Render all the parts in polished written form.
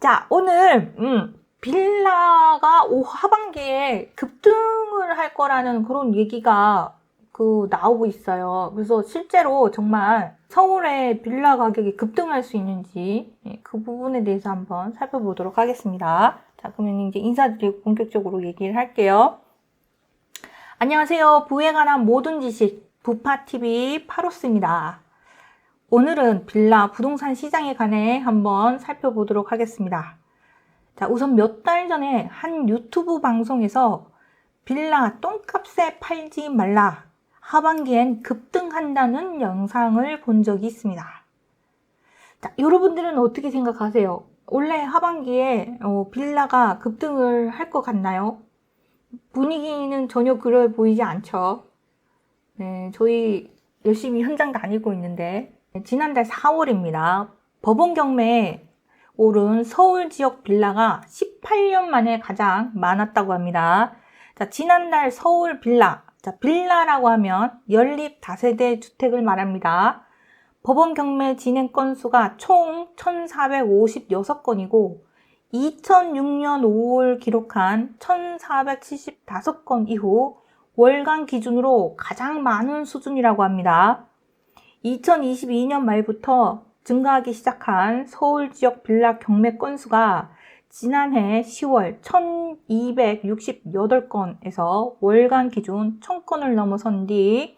자, 오늘 빌라가 하반기에 급등을 할 거라는 그런 얘기가 나오고 있어요. 그래서 실제로 정말 서울의 빌라 가격이 급등할 수 있는지 그 부분에 대해서 한번 살펴보도록 하겠습니다. 자, 그러면 이제 인사드리고 본격적으로 얘기를 할게요. 안녕하세요. 부에 관한 모든 지식 부파TV 파로스입니다. 오늘은 빌라 부동산 시장에 관해 한번 살펴보도록 하겠습니다. 자, 우선 몇 달 전에 한 유튜브 방송에서 빌라 똥값에 팔지 말라, 하반기엔 급등한다는 영상을 본 적이 있습니다. 자, 여러분들은 어떻게 생각하세요? 올해 하반기에 빌라가 급등을 할 것 같나요? 분위기는 전혀 그래 보이지 않죠. 네, 저희 열심히 현장 다니고 있는데 지난달 4월입니다. 법원 경매에 오른 서울 지역 빌라가 18년 만에 가장 많았다고 합니다. 자, 지난달 서울 빌라. 자, 빌라라고 하면 연립 다세대 주택을 말합니다. 법원 경매 진행 건수가 총 1,456건이고 2006년 5월 기록한 1,475건 이후 월간 기준으로 가장 많은 수준이라고 합니다. 2022년 말부터 증가하기 시작한 서울 지역 빌라 경매 건수가 지난해 10월 1268건에서 월간 기준 1000건을 넘어선 뒤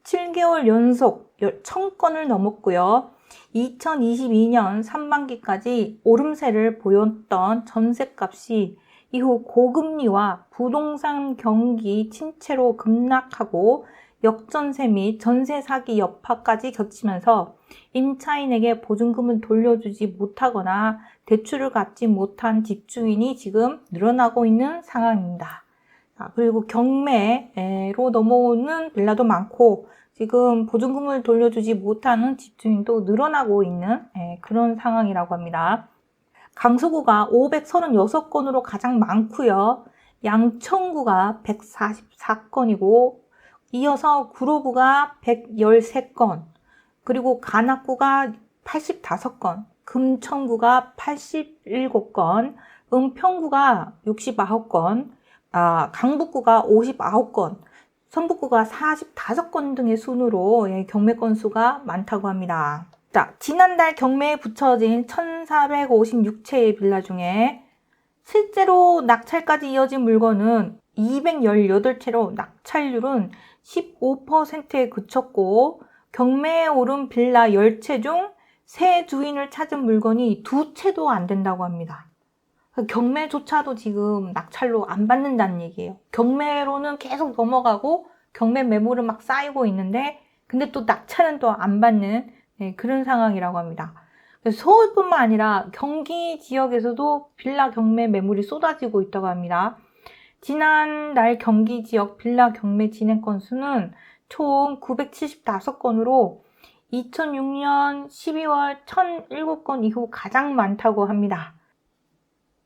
7개월 연속 1000건을 넘었고요. 2022년 상반기까지 오름세를 보였던 전셋값이 이후 고금리와 부동산 경기 침체로 급락하고 역전세 및 전세 사기 여파까지 겹치면서 임차인에게 보증금을 돌려주지 못하거나 대출을 갚지 못한 집주인이 지금 늘어나고 있는 상황입니다. 그리고 경매로 넘어오는 빌라도 많고 지금 보증금을 돌려주지 못하는 집주인도 늘어나고 있는 그런 상황이라고 합니다. 강서구가 536건으로 가장 많고요. 양천구가 144건이고 이어서 구로구가 113건, 그리고 관악구가 85건, 금천구가 87건, 은평구가 69건, 강북구가 59건, 성북구가 45건 등의 순으로 경매 건수가 많다고 합니다. 자, 지난달 경매에 붙여진 1,456채의 빌라 중에 실제로 낙찰까지 이어진 물건은 218채로 낙찰률은 15%에 그쳤고 경매에 오른 빌라 10채 중 새 주인을 찾은 물건이 2채도 안 된다고 합니다. 경매조차도 지금 낙찰로 안 받는다는 얘기예요. 경매로는 계속 넘어가고 경매 매물은 막 쌓이고 있는데 근데 또 낙찰은 또 안 받는 그런 상황이라고 합니다. 서울뿐만 아니라 경기 지역에서도 빌라 경매 매물이 쏟아지고 있다고 합니다. 지난달 경기 지역 빌라 경매 진행 건수는 총 975건으로 2006년 12월 1007건 이후 가장 많다고 합니다.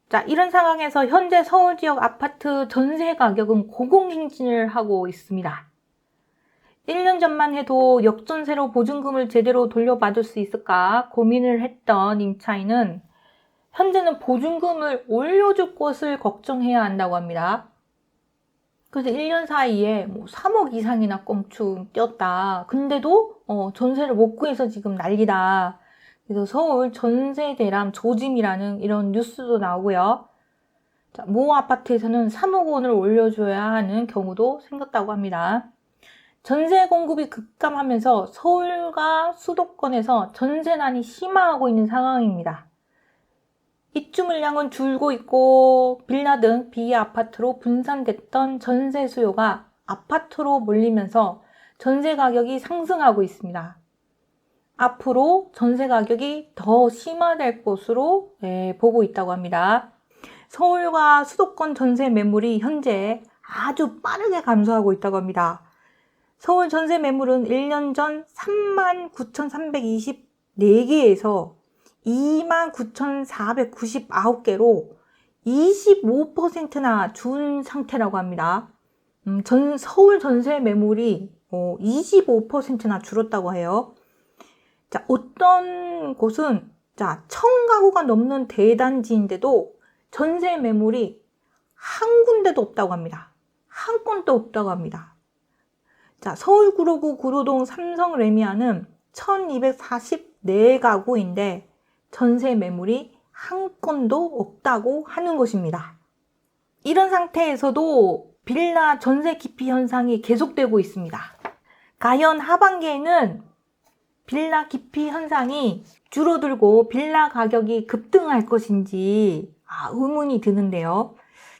자, 이런 상황에서 현재 서울 지역 아파트 전세 가격은 고공행진을 하고 있습니다. 1년 전만 해도 역전세로 보증금을 제대로 돌려받을 수 있을까 고민을 했던 임차인은 현재는 보증금을 올려줄 것을 걱정해야 한다고 합니다. 그래서 1년 사이에 3억 이상이나 껑충 뛰었다. 근데도 전세를 못 구해서 지금 난리다. 그래서 서울 전세 대람 조짐이라는 이런 뉴스도 나오고요. 자, 모 아파트에서는 3억 원을 올려줘야 하는 경우도 생겼다고 합니다. 전세 공급이 급감하면서 서울과 수도권에서 전세난이 심화하고 있는 상황입니다. 입주 물량은 줄고 있고 빌라 등 비아파트로 분산됐던 전세 수요가 아파트로 몰리면서 전세 가격이 상승하고 있습니다. 앞으로 전세 가격이 더 심화될 것으로 보고 있다고 합니다. 서울과 수도권 전세 매물이 현재 아주 빠르게 감소하고 있다고 합니다. 서울 전세 매물은 1년 전 39,324개에서 29,499개로 25%나 준 상태라고 합니다. 서울 전세 매물이 25%나 줄었다고 해요. 자, 어떤 곳은 자, 1000가구가 넘는 대단지인데도 전세 매물이 한 군데도 없다고 합니다. 한 건도 없다고 합니다. 자, 서울 구로구 구로동 삼성 레미안은 1244가구인데 전세 매물이 한 건도 없다고 하는 것입니다. 이런 상태에서도 빌라 전세 기피 현상이 계속되고 있습니다. 과연 하반기에는 빌라 기피 현상이 줄어들고 빌라 가격이 급등할 것인지 의문이 드는데요.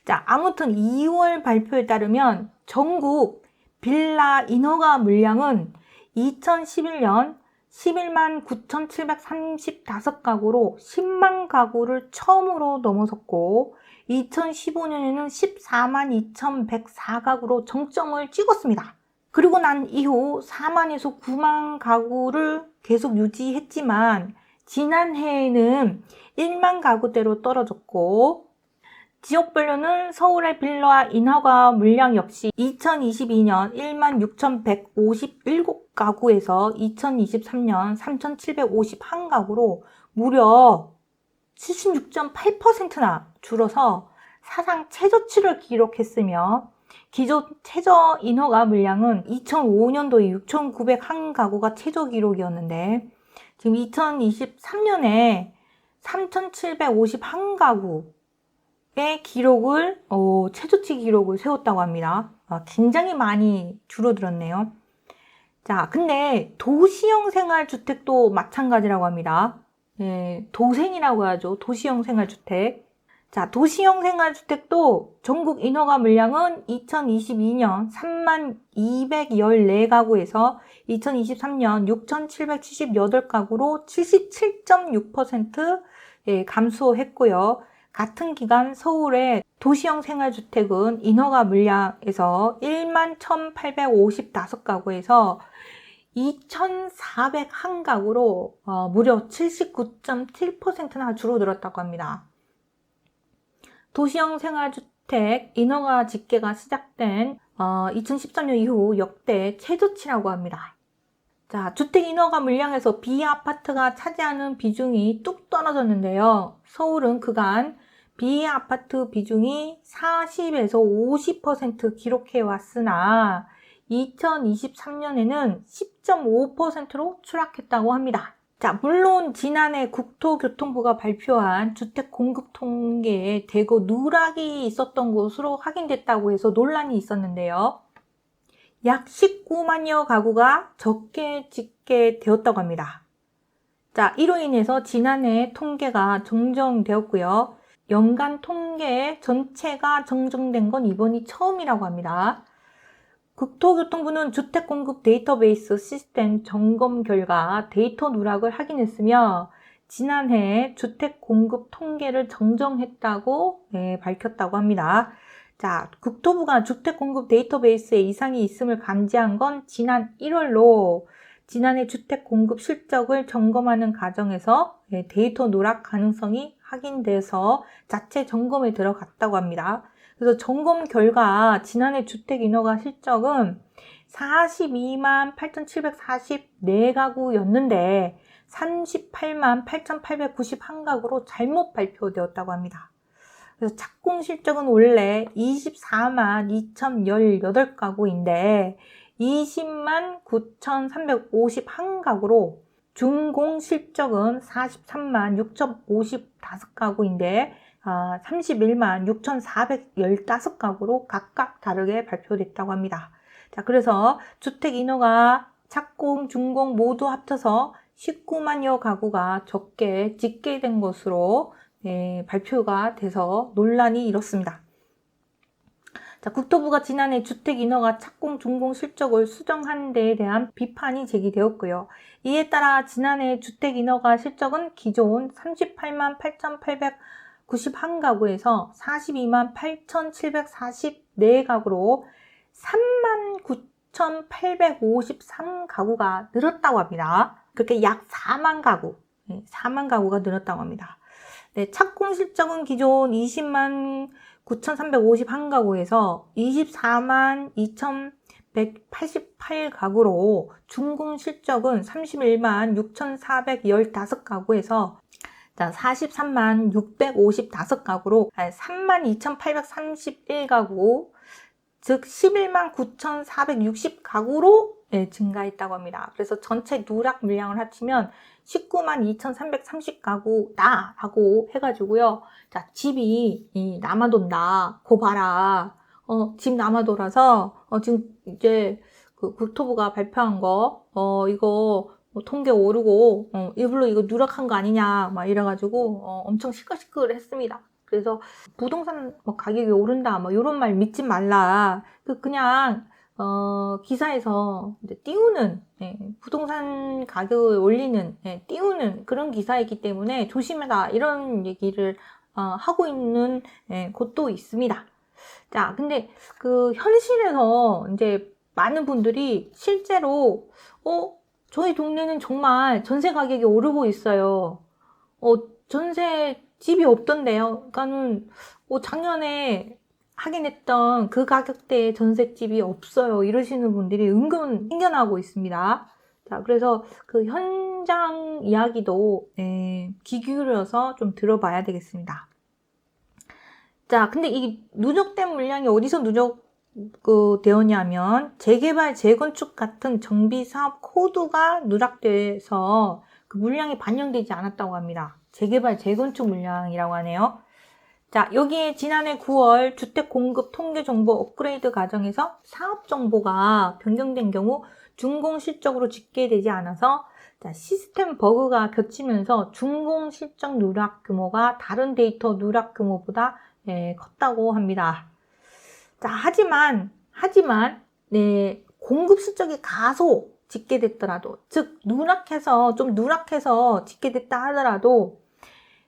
자, 아무튼 2월 발표에 따르면 전국 빌라 인허가 물량은 2011년 11만 9,735가구로 10만 가구를 처음으로 넘어섰고 2015년에는 14만 2,104가구로 정점을 찍었습니다. 그리고 난 이후 4만에서 9만 가구를 계속 유지했지만 지난해에는 1만 가구대로 떨어졌고 지역별로는 서울의 빌라 인허가 물량 역시 2022년 1만 6,157가구에서 2023년 3,751가구로 무려 76.8%나 줄어서 사상 최저치를 기록했으며 기존 최저 인허가 물량은 2005년도에 6,901가구가 최저 기록이었는데 지금 2023년에 3,751가구의 기록을 최저치 기록을 세웠다고 합니다. 굉장히 많이 줄어들었네요. 자, 근데 도시형 생활주택도 마찬가지라고 합니다. 도생이라고 하죠. 도시형 생활주택. 자, 도시형 생활주택도 전국 인허가 물량은 2022년 3만 214가구에서 2023년 6,778가구로 77.6% 감소했고요. 같은 기간 서울의 도시형 생활주택은 인허가 물량에서 1만 1,855가구에서 2,401가구로 무려 79.7%나 줄어들었다고 합니다. 도시형 생활주택 인허가 집계가 시작된 2013년 이후 역대 최저치라고 합니다. 자, 주택 인허가 물량에서 비아파트가 차지하는 비중이 뚝 떨어졌는데요. 서울은 그간 비아파트 비중이 40에서 50% 기록해 왔으나 2023년에는 10.5%로 추락했다고 합니다. 자, 물론 지난해 국토교통부가 발표한 주택 공급 통계에 대거 누락이 있었던 것으로 확인됐다고 해서 논란이 있었는데요. 약 19만여 가구가 적게 짓게 되었다고 합니다. 자, 이로 인해서 지난해 통계가 정정되었고요. 연간 통계 전체가 정정된 건 이번이 처음이라고 합니다. 국토교통부는 주택공급 데이터베이스 시스템 점검 결과 데이터 누락을 확인했으며 지난해 주택공급 통계를 정정했다고 밝혔다고 합니다. 자, 국토부가 주택공급 데이터베이스에 이상이 있음을 감지한 건 지난 1월로 지난해 주택공급 실적을 점검하는 과정에서 데이터 누락 가능성이 확인돼서 자체 점검에 들어갔다고 합니다. 그래서 점검 결과 지난해 주택 인허가 실적은 42만 8,744가구였는데 38만 8,891가구로 잘못 발표되었다고 합니다. 그래서 착공 실적은 원래 24만 2,018가구인데 20만 9,351가구로 준공 실적은 43만 6,055가구인데 31만 6,415가구로 각각 다르게 발표됐다고 합니다. 자, 그래서 주택 인허가 착공, 준공 모두 합쳐서 19만여 가구가 적게 짓게 된 것으로 발표가 돼서 논란이 일었습니다. 자, 국토부가 지난해 주택 인허가 착공, 준공 실적을 수정한 데에 대한 비판이 제기되었고요. 이에 따라 지난해 주택 인허가 실적은 기존 38만 8,891가구에서 42만 8,744가구로 3만 9,853가구가 늘었다고 합니다. 그렇게 약 4만 가구가 늘었다고 합니다. 네, 착공 실적은 기존 20만 9,351가구에서 24만 2,188가구로 준공 실적은 31만 6,415가구에서 자, 43만 655가구로 32,831가구, 즉 11만 9,460가구로 증가했다고 합니다. 그래서 전체 누락 물량을 합치면 19만 2,330가구다 라고 해가지고요. 자, 집이 남아돈다. 고 봐라. 집 남아돌아서 지금 이제 그 국토부가 발표한 거 이거 통계 오르고 일부러 이거 누락한 거 아니냐 막 이래가지고 엄청 시끌시끌했습니다. 그래서 부동산 가격이 오른다 뭐 이런 말 믿지 말라. 그냥 기사에서 이제 띄우는 부동산 가격을 올리는 띄우는 그런 기사이기 때문에 조심해라 이런 얘기를 하고 있는 곳도 있습니다. 자, 근데 그 현실에서 이제 많은 분들이 실제로 저희 동네는 정말 전세 가격이 오르고 있어요. 전세 집이 없던데요. 그러니까는 작년에 확인했던 그 가격대의 전셋집이 없어요. 이러시는 분들이 은근 생겨나고 있습니다. 자, 그래서 그 현장 이야기도 귀 기울여서 좀 들어봐야 되겠습니다. 자, 근데 이 누적된 물량이 어디서 되었냐면 재개발, 재건축 같은 정비사업 코드가 누락돼서 그 물량이 반영되지 않았다고 합니다. 재개발, 재건축 물량이라고 하네요. 자, 여기에 지난해 9월 주택 공급 통계 정보 업그레이드 과정에서 사업 정보가 변경된 경우 준공 실적으로 집계되지 않아서 시스템 버그가 겹치면서 준공 실적 누락 규모가 다른 데이터 누락 규모보다 컸다고 합니다. 자, 하지만 공급 실적이 다소 집계됐더라도, 즉 누락해서 집계됐다 하더라도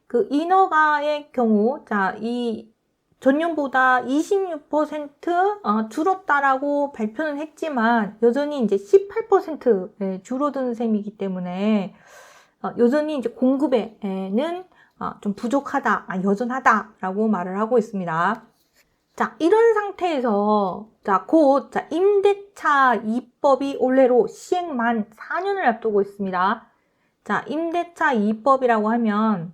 그 인허가의 경우, 이 전년보다 26% 줄었다라고 발표는 했지만 여전히 이제 18% 줄어든 셈이기 때문에 여전히 이제 공급에는 좀 부족하다, 여전하다라고 말을 하고 있습니다. 자, 이런 상태에서 곧 임대차 2법이 올해로 시행 만 4년을 앞두고 있습니다. 자, 임대차 2법이라고 하면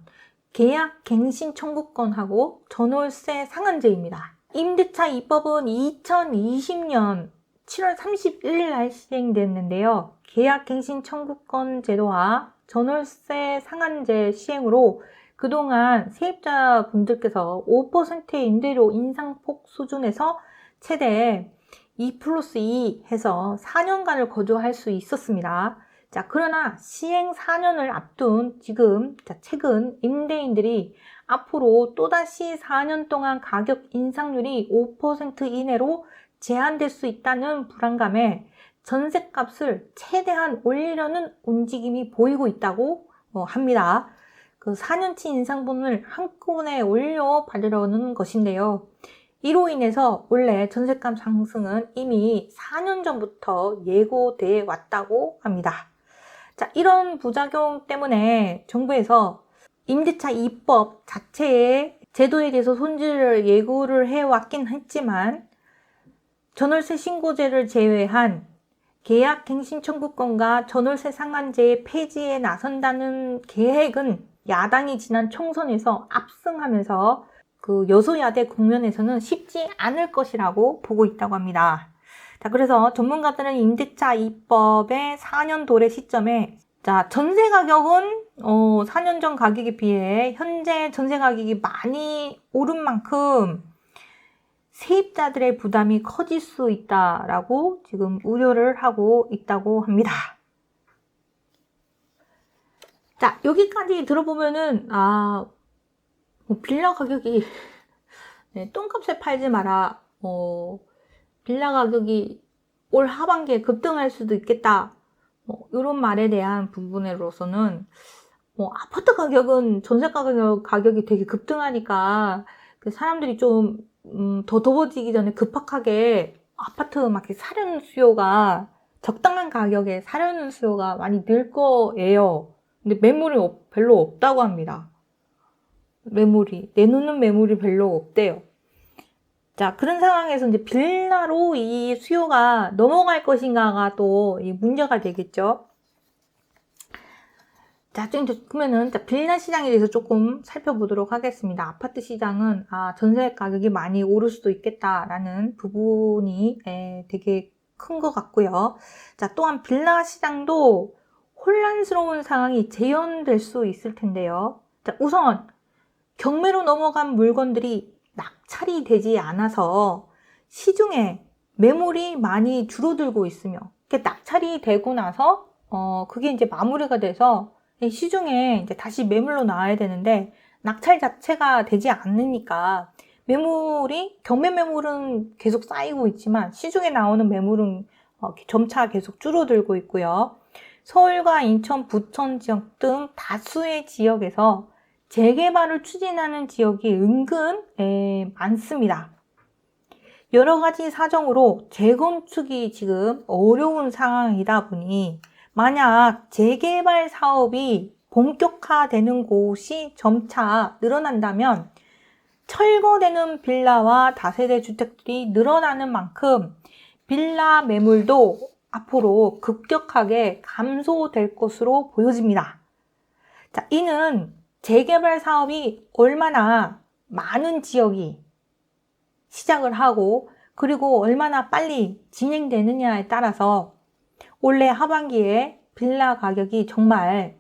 계약 갱신 청구권하고 전월세 상한제입니다. 임대차 2법은 2020년 7월 31일 날 시행됐는데요. 계약 갱신 청구권 제도와 전월세 상한제 시행으로 그동안 세입자분들께서 5%의 임대료 인상폭 수준에서 최대 2+2 해서 4년간을 거주할 수 있었습니다. 자, 그러나 시행 4년을 앞둔 지금 최근 임대인들이 앞으로 또다시 4년 동안 가격 인상률이 5% 이내로 제한될 수 있다는 불안감에 전셋값을 최대한 올리려는 움직임이 보이고 있다고 합니다. 그 4년치 인상분을 한꺼번에 올려받으려는 것인데요. 이로 인해서 원래 전셋값 상승은 이미 4년 전부터 예고돼 왔다고 합니다. 자, 이런 부작용 때문에 정부에서 임대차 2법 자체의 제도에 대해서 손질을 예고를 해왔긴 했지만 전월세 신고제를 제외한 계약 갱신 청구권과 전월세 상한제의 폐지에 나선다는 계획은 야당이 지난 총선에서 압승하면서 그 여소야대 국면에서는 쉽지 않을 것이라고 보고 있다고 합니다. 자, 그래서 전문가들은 임대차 2법의 4년 도래 시점에 전세 가격은 4년 전 가격에 비해 현재 전세 가격이 많이 오른 만큼 세입자들의 부담이 커질 수 있다라고 지금 우려를 하고 있다고 합니다. 자, 여기까지 들어보면은 빌라 가격이 똥값에 팔지 마라. 빌라 가격이 올 하반기에 급등할 수도 있겠다. 이런 말에 대한 부분으로서는 아파트 가격은 전세 가격이 되게 급등하니까 사람들이 좀 더 더워지기 전에 급박하게 아파트 막 사려는 수요가 적당한 가격에 사려는 수요가 많이 늘 거예요. 근데 매물이 별로 없다고 합니다. 내놓는 매물이 별로 없대요. 자, 그런 상황에서 이제 빌라로 이 수요가 넘어갈 것인가가 또 문제가 되겠죠. 자, 그러면은 빌라 시장에 대해서 조금 살펴보도록 하겠습니다. 아파트 시장은 전세 가격이 많이 오를 수도 있겠다라는 부분이 되게 큰 것 같고요. 자, 또한 빌라 시장도 혼란스러운 상황이 재현될 수 있을 텐데요. 자, 우선 경매로 넘어간 물건들이 낙찰이 되지 않아서 시중에 매물이 많이 줄어들고 있으며, 낙찰이 되고 나서 그게 이제 마무리가 돼서 시중에 이제 다시 매물로 나와야 되는데 낙찰 자체가 되지 않으니까 경매 매물은 계속 쌓이고 있지만 시중에 나오는 매물은 점차 계속 줄어들고 있고요. 서울과 인천, 부천 지역 등 다수의 지역에서 재개발을 추진하는 지역이 은근 많습니다. 여러 가지 사정으로 재건축이 지금 어려운 상황이다 보니 만약 재개발 사업이 본격화되는 곳이 점차 늘어난다면 철거되는 빌라와 다세대 주택들이 늘어나는 만큼 빌라 매물도 앞으로 급격하게 감소될 것으로 보여집니다. 자, 이는 재개발 사업이 얼마나 많은 지역이 시작을 하고 그리고 얼마나 빨리 진행되느냐에 따라서 올해 하반기에 빌라 가격이 정말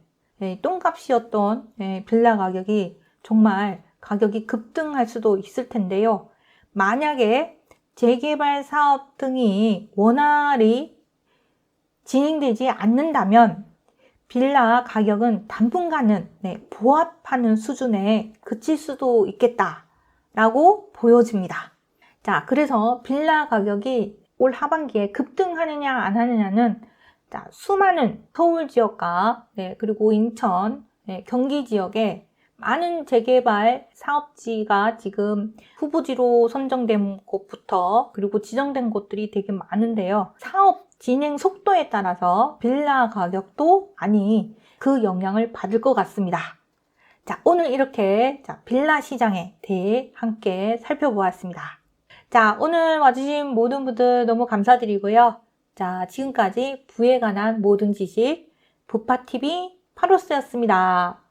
똥값이었던 빌라 가격이 정말 가격이 급등할 수도 있을 텐데요. 만약에 재개발 사업 등이 원활히 진행되지 않는다면 빌라 가격은 당분간은 보합하는 수준에 그칠 수도 있겠다라고 보여집니다. 자, 그래서 빌라 가격이 올 하반기에 급등하느냐 안 하느냐는 수많은 서울 지역과 그리고 인천, 경기 지역에 많은 재개발 사업지가 지금 후보지로 선정된 곳부터 그리고 지정된 곳들이 되게 많은데요. 사업 진행 속도에 따라서 빌라 가격도 많이 그 영향을 받을 것 같습니다. 자, 오늘 이렇게 빌라 시장에 대해 함께 살펴보았습니다. 자, 오늘 와주신 모든 분들 너무 감사드리고요. 자, 지금까지 부에 관한 모든 지식 부파TV 파로스였습니다.